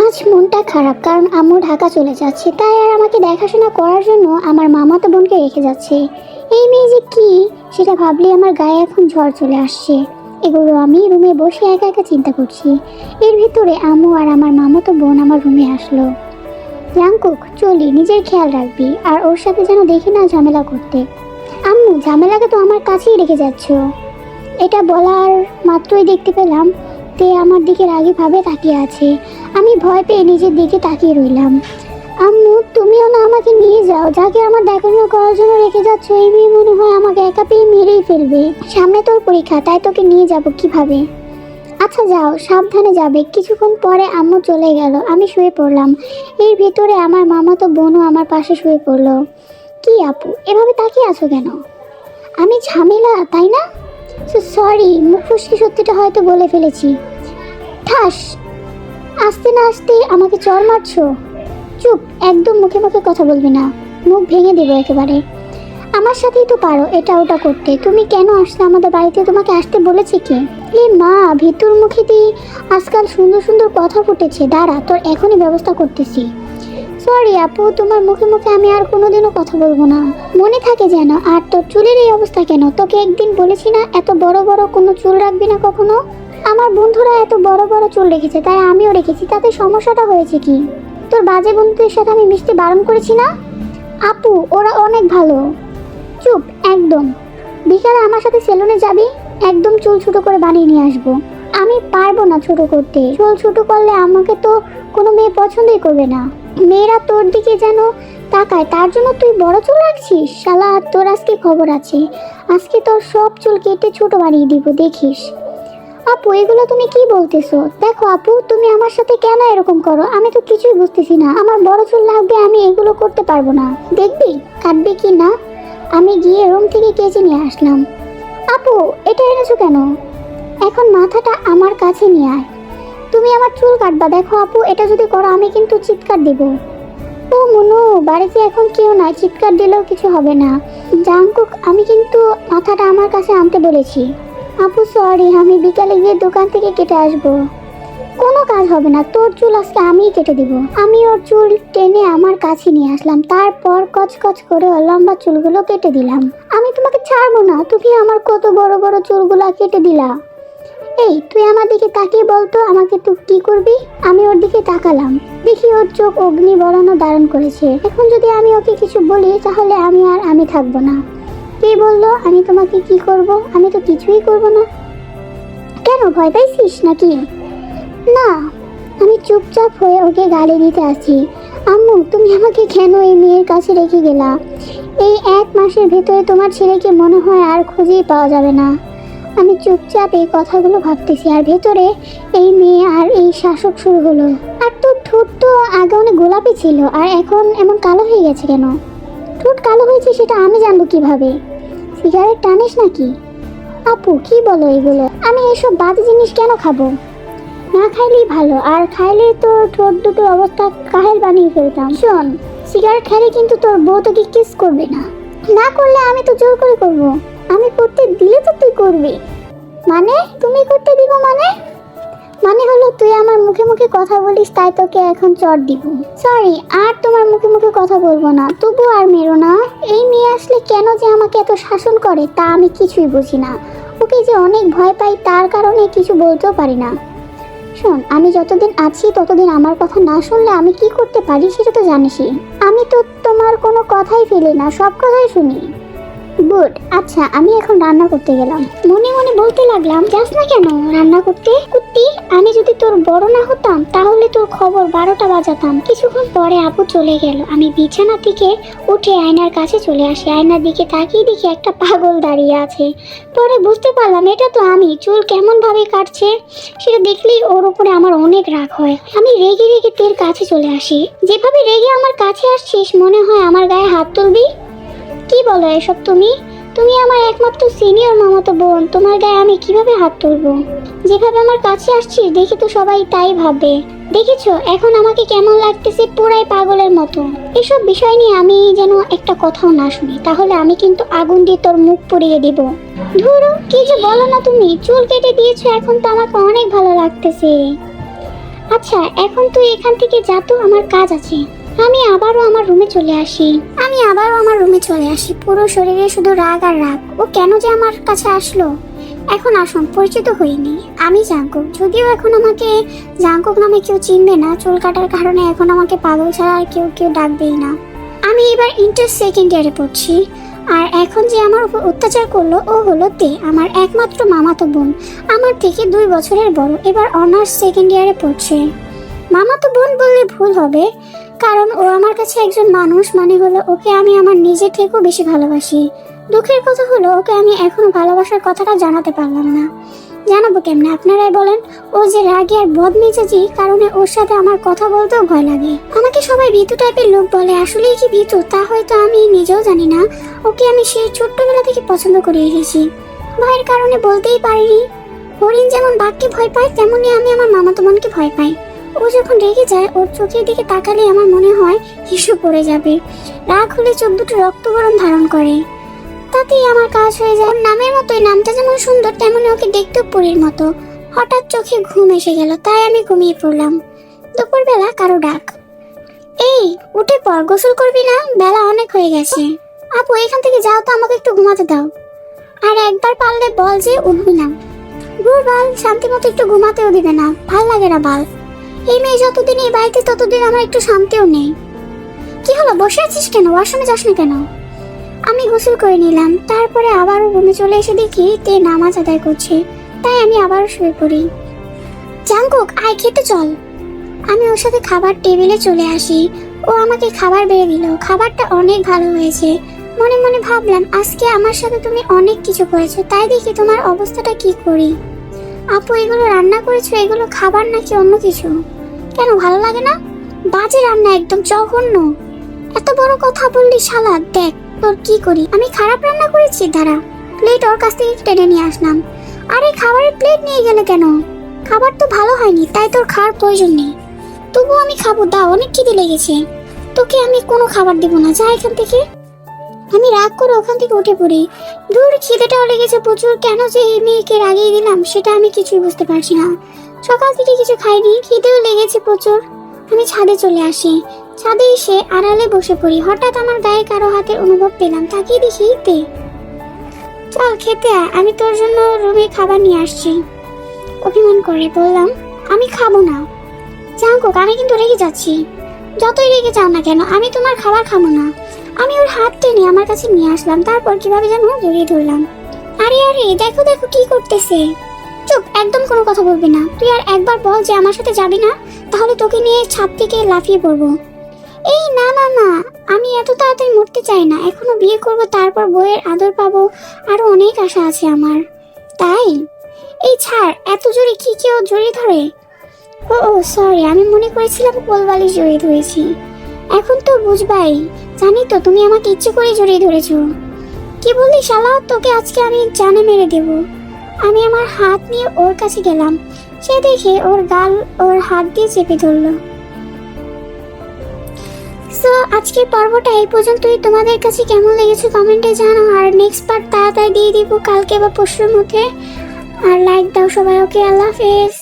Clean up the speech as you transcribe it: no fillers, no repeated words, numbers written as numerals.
আজ মনটা খারাপ, কারণ আম্মু ঢাকা চলে যাচ্ছে, তাই আর আমাকে দেখাশোনা করার জন্য আমার মামাতো বোনকে রেখে যাচ্ছে। এই মেয়ে যে কি, সেটা ভাবলে আমার গায়ে এখন ঝড় চলে আসছে। এগুলো আমি রুমে বসে একা একা চিন্তা করছি। এর ভিতরে আম্মু আর আমার মামাতো বোন আমার রুমে আসলো। জাঙ্কুক, চলি, নিজের খেয়াল রাখবি, আর ওর সাথে যেন দেখি না ঝামেলা করতে। আম্মু, ঝামেলাকে তো আমার কাছেই রেখে যাচ্ছ। এটা বলার মাত্রই দেখতে পেলাম তে আমার দিকে রাগীভাবে তাকিয়ে আছে। আমি ভয় পেয়ে নিজের দিকে তাকিয়ে রইলাম। আম্মু, তুমিও না আমাকে নিয়ে যাও। যাকে আমার দেখাশোনা করার জন্য রেখে যাচ্ছ, এই মেয়ে মনে হয় আমাকে একা পেয়ে মেরেই ফেলবে। সামনে তোর পরীক্ষা, তাই তোকে নিয়ে যাব কিভাবে? আচ্ছা যাও, সাবধানে যাবে। কিছুক্ষণ পরে আম্মু চলে গেল। আমি শুয়ে পড়লাম। এর ভিতরে আমার মামাতো বোনও আমার পাশে শুয়ে পড়লো। কি আপু, এভাবে তাকিয়ে আছো কেন? আমি ঝামেলা, তাই না? সরি, মুখ ফুসকে সত্যিটা হয়তো বলে ফেলেছি। ঠাস, আসতে না আসতে আমাকে চড় মারছো। চুপ, একদম মুখে মুখে কথা বলবি না, মুখ ভেঙে দেবো একেবারে। আমার সাথেই তো পারো এটা ওটা করতে। তুমি কেন আসলে আমাদের বাড়িতে? তোমাকে আসতে বলেছে কে? এ মা, ভিতর মুখে দিয়ে আজকাল সুন্দর সুন্দর কথা ফুটেছে। দাঁড়া, তোর এখনই ব্যবস্থা করতেছি। সরি আপু, তোমার মুখে মুখে আমি আর কোনোদিনও কথা বলবো না, মনে থাকে যেন। আর তোর চুলের এই অবস্থা কেন? তোকে একদিন বলেছি না এত বড় বড় কোনো চুল রাখবি না কখনো। আমার বন্ধুরা এত বড় বড় চুল রেখেছে, তাই আমিও রেখেছি। তাতে সমস্যাটা হয়েছে কি? তোর বাজে বন্ধুদের সাথে আমি মিশতে বারণ করেছি না? আপু, ওরা অনেক ভালো। চুপ একদম। বিকালে আমার সাথে সেলুনে যাবি, একদম চুল ছোট করে বানিয়ে নিয়ে আসবো। আমি পারবো না ছোট করতে। চুল ছোট করলে আমাকে তো কোনো মেয়ে পছন্দই করবে না। মেয়েরা তোর দিকে যেন তাকায়, তার জন্য তুই বড় চুল রাখছিস। শালা, তোর আজকে খবর আছে। আজকে তোর সব চুল কেটে ছোট বানিয়ে দিব, দেখিস। আপু, এগুলো তুমি কি বলতেছো? দেখো আপু, তুমি আমার সাথে কেন এরকম করো? আমি তো কিছুই বুঝতেছি না। আমার বড় চুল লাগবে, আমি এগুলো করতে পারবো না। দেখবি কাটবি কি না। আমি গিয়ে রুম থেকে কেচে নিয়ে আসলাম। আপু, এটা এনেছো কেন? এখন মাথাটা আমার কাছে নিয়ে আয়। তুমি আমার চুল কাটবা? দেখো আপু, এটা যদি করো আমি কিন্তু চিৎকার দিব। ও মনু, বাড়িতে এখন কেউ নাই, চিৎকার দিলেও কিছু হবে না। জাঙ্কুক, আমি কিন্তু মাথাটা আমার কাছে আনতে বলেছি। আপু সরি, আমি বিকালে গিয়ে দোকান থেকে কেটে আসবো। কোনো কাজ হবে না, তোর চুল আজকে আমিই কেটে দিব। আমি ওর চুল টেনে আমার কাছে নিয়ে আসলাম, তারপর কচকচ করে ওর লম্বা চুলগুলো কেটে দিলাম। আমি তোমাকে ছাড়বো না, তুমি আমার কত বড় বড় চুলগুলা কেটে দিলা। এই, তুই আমার দিকে তাকিয়ে বলতো আমাকে তুই কি করবি? আমি ওর দিকে তাকালাম, দেখি ওর চোখ অগ্নি বর্ণ ধারণ করেছে। এখন যদি আমি ওকে কিছু বলি তাহলে আমি আর আমি থাকবো না। কে বললো আমি তোমাকে কি করব? আমি তো কিছুই করব না। কেন, ভয় পাইছিস নাকি? না, আমি চুপচাপ হয়ে ওকে গালি দিতে আছি। আম্মু, তুমি আমাকে কেন এই মেয়ের কাছে রেখে গেলা? এই 1 মাসের ভেতরে তোমার ছেলেকে মনে হয় আর খুঁজেই পাওয়া যাবে না। আমি চুপচাপ এই কথাগুলো ভাবতেছি, আর ভেতরে এই মেয়ে আর এই শাসক শুরু হলো। আর তোর ঠোঁট তো আগে অনেক গোলাপি ছিল, আর এখন এমন কালো হয়ে গেছে কেন? ঠোঁট কালো হয়েছে সেটা আমি জানবো কিভাবে? সিগারেট টানিস নাকি? আপু, কি বলো এগুলো? আমি এসব বাজে জিনিস কেন খাবো? না খাইলেই ভালো, আর খাইলে তো ঠোঁট দুটোর অবস্থা কাহেল বানিয়ে ফেলতাম। শোন, সিগারেট খাইলে কিন্তু তোর বউ তোকে কিস করবে না। না করলে আমি তো জোর করে করব। আমি করতে দিলে তো তুই করবি। মানে তুমি করতে দিব মানে? মানে হলো তুই আমার মুখে মুখে কথা বলিস, তাই তোকে এখন চড় দিব। সরি, আর তোমার মুখে মুখে কথা বলবো না। তবু আর মেরো না। এই মেয়ে আসলে কেন যে আমাকে এত শাসন করে তা আমি কিছুই বুঝি না। ওকে যে অনেক ভয় পাই, তার কারণে কিছু বলতেও পারি না। শোন, আমি যতদিন আছি ততদিন আমার কথা না শুনলে আমি কি করতে পারি সেটা তো জানিসই। আমি তো তোমার কোনো কথাই ফেলি না, সব কথাই শুনি। গুড। আচ্ছা, আমি এখন রান্না করতে গেলাম। মনে মনে বলতে লাগলাম, যাস না কেন রান্না করতে? কুত্তি, আমি যদি তোর বড় না হতাম তাহলে তোর খবর 12টা বাজাতাম। কিছুক্ষণ পরে আপু চলে গেল। আমি বিছানা থেকে উঠে আয়নার কাছে চলে আসি। আয়নার দিকে তাকিয়ে দেখি একটা পাগল দাঁড়িয়ে আছে। পরে বুঝতে পারলাম এটা তো আমি। চুল কেমন ভাবে কাটছে সেটা দেখলেই ওর উপরে আমার অনেক রাগ হয়। আমি রেগে রেগে তের কাছে চলে আসি। যেভাবে রেগে আমার কাছে আসছিস মনে হয় আমার গায়ে হাত তুলবি। কি বলো এসব তুমি? তুমি আমার একমাত্র সিনিয়র মামাতো বোন, তোমার গায়ে আমি কিভাবে হাত তুলবো? যেভাবে আমার কাছে আসছিস দেখে তো সবাই তাই ভাববে। দেখেছো এখন আমাকে কেমন লাগতেছে, পুরাই পাগলের মতো। এসব বিষয় নিয়ে আমি যেন একটা কথাও না শুনি, তাহলে আমি কিন্তু আগুন দিয়ে তোর মুখ পুড়িয়ে দিব। ধুরো, কি যে বলো না তুমি। চুল কেটে দিয়েছো, এখন তো আমাকে অনেক ভালো লাগতেছে। আচ্ছা এখন তুই এখান থেকে যা, তো আমার কাজ আছে। আমি আবারও আমার রুমে চলে আসি। পুরো শরীরে শুধু রাগ আর রাগ। ও কেন যে আমার কাছে আসলো? এখন আসুন, পরিচিত হইনি। আমি জাঙ্কুক, যদিও এখন আমাকে জাঙ্কুক নামে কেউ চিনবে না। চুল কাটার কারণে এখন আমাকে পাগল ছাড়া আর কেউ ডাকবেই না। আমি এবার ইন্টার সেকেন্ড ইয়ারে পড়ছি। আর এখন যে আমার উপর অত্যাচার করলো ও হলো তে, আমার একমাত্র মামাতো বোন। আমার থেকে 2 বছরের বড়, এবার অনার্স সেকেন্ড ইয়ারে পড়ছে। মামাতো বোন বললে ভুল হবে, কারণ ও আমার কাছে একজন মানুষ, মানে হলো ওকে আমি আমার নিজের থেকেও বেশি ভালোবাসি। দুঃখের কথা হলো ওকে আমি এখনো ভালোবাসার কথাটা জানাতে পারলাম না। জানাবো কেমনে আপনারাই বলেন? ও যে রাগী আর বদমেজাজি, কারণে ওর সাথে আমার কথা বলতেও ভয় লাগে। আমাকে সবাই ভীতু টাইপের লোক বলে, আসলেই কি ভীতু তা হয়তো আমি নিজেও জানি না। ওকে আমি সেই ছোট্টবেলা থেকে পছন্দ করে এসেছি, ভয়ের কারণে বলতেই পারিনি। হরিণ যেমন বাঘকে ভয় পায়, তেমনি আমি আমার মামাতো বোনকে ভয় পাই। ও যখন রেগে যায়, ওর চোখের দিকে তাকালে আমার মনে হয় হিসু পড়ে যাবে। রাগ হলে চোখ দুটো রক্ত গরম ধারণ করে, তাতেই আমার কাজ হয়ে যায়। ওর নামের মতোই, নামটা যেমন সুন্দর তেমনি ওকে দেখতেও পরীর মতো। হঠাৎ চোখে ঘুম এসে গেল, তাই আমি ঘুমিয়ে পড়লাম। দুপুরবেলা কারো ডাক, এই উঠে পর, গোসল করবি না? বেলা অনেক হয়ে গেছে। আপু এখান থেকে যাও তো, আমাকে একটু ঘুমাতে দাও। আর একবার পারলে বল যে উঠবি না। গুড় বাল, শান্তি মতো একটু ঘুমাতেও দিবে না, ভাল লাগে না বাল। এই মেয়ে যতদিন এই বাড়িতে ততদিন আমার একটু শান্তিও নেই। কি হলো, বসে আছিস কেন? ওয়াশরুমে যাস না কেন? আমি গোসল করে নিলাম, তারপরে আবারও রুমে চলে এসে দেখি তে নামাজ আদায় করছে, তাই আমি আবারও শুয়ে পড়ি। জাঙ্কুক আয় খেতে চল। আমি ওর সাথে খাবার টেবিলে চলে আসি। ও আমাকে খাবার বেড়ে দিল। খাবারটা অনেক ভালো হয়েছে। মনে মনে ভাবলাম, আজকে আমার সাথে তুমি অনেক কিছু করেছো, তাই দেখি তোমার অবস্থাটা কি করি। আপু এগুলো রান্না করেছো, এগুলো খাবার নাকি অন্য কিছু? কেন ভালো লাগে না? বাজে রান্না, একদম জঘন্য। এত বড় কথা বললি শালা, দেখ তোর কি করি। আমি খারাপ রান্না করেছি? দাঁড়া, প্লেট ওর কাছ থেকে টেনে নিয়ে আসলাম। আরে খাবারের প্লেট নিয়ে গেলে কেন? খাবার তো ভালো হয়নি, তাই তোর খাওয়ার প্রয়োজন নেই। তবু আমি খাবো, দাও, অনেক খিদে লেগেছে। তোকে আমি কোনো খাবার দেবো না, যা এখান থেকে। আমি রাগ করে ওখান থেকে উঠে পড়ি। দূর, খিদেটাও লেগেছে প্রচুর। কেন যে এই মেয়েকে রাগিয়ে দিলাম সেটা আমি কিছুই বুঝতে পারছি না। সকাল থেকে কিছু খাইনি, খিদেও লেগেছে প্রচুর। আমি ছাদে চলে আসি। ছাদে এসে আড়ালে বসে পড়ি। হঠাৎ আমার গায়ে কারো হাতের অনুভব পেলাম, তাকিয়ে দেখি তে। চল খেতে আয়, আমি তোর জন্য রুমে খাবার নিয়ে আসছি। অভিমান করে বললাম, আমি খাবো না। জাঙ্কুক আমি কিন্তু রেগে যাচ্ছি। যতই রেগে যাও না কেন, আমি তোমার খাবার খাবো না। আমি ওর হাত টেনে আমার কাছে নিয়ে আসলাম, তারপর কিভাবে যেন জড়িয়ে ধরলাম। আরে আরে দেখো দেখো কি করতেছে। চুপ, একদম কোনো কথা বলবি না। তুই আর একবার বল যে আমার সাথে যাবি না, তাহলে তোকে নিয়ে ছাদ থেকে লাফিয়ে পড়বো। এই না না না, আমি এত তাড়াতাড়ি মরতে চাই না। এখনো বিয়ে করব, তারপর বউয়ের আদর পাবো, আরো অনেক আশা আছে আমার। তাই এই ছাড়, এত জোরে কি কেউ জড়িয়ে ধরে? ও ও সরি, আমি মনে করেছিলাম কোলবালিশ জড়িয়ে ধরেছি। এখন তো বুঝবাই। জানি তো তুমি আমাকে ইচ্ছে করে জড়িয়ে ধরেছো। কি বললি শালা, তোকে আজকে আমি জানে মেরে দেব। আমি আমার হাত নিয়ে ওর কাছে গেলাম। সে দেখে ওর গাল ওর হাত দিয়ে চেপে ধরলো। সো আজকের পর্বটা এই পর্যন্তই। তোমাদের কাছে কেমন লেগেছে কমেন্টে জানাও। আর নেক্সট পার্ট তাড়াতাড়ি দিয়ে দিব, কালকে বা পরশুর মধ্যে। আর লাইক দাও সবাই। ওকে, আল্লাহ হাফেজ।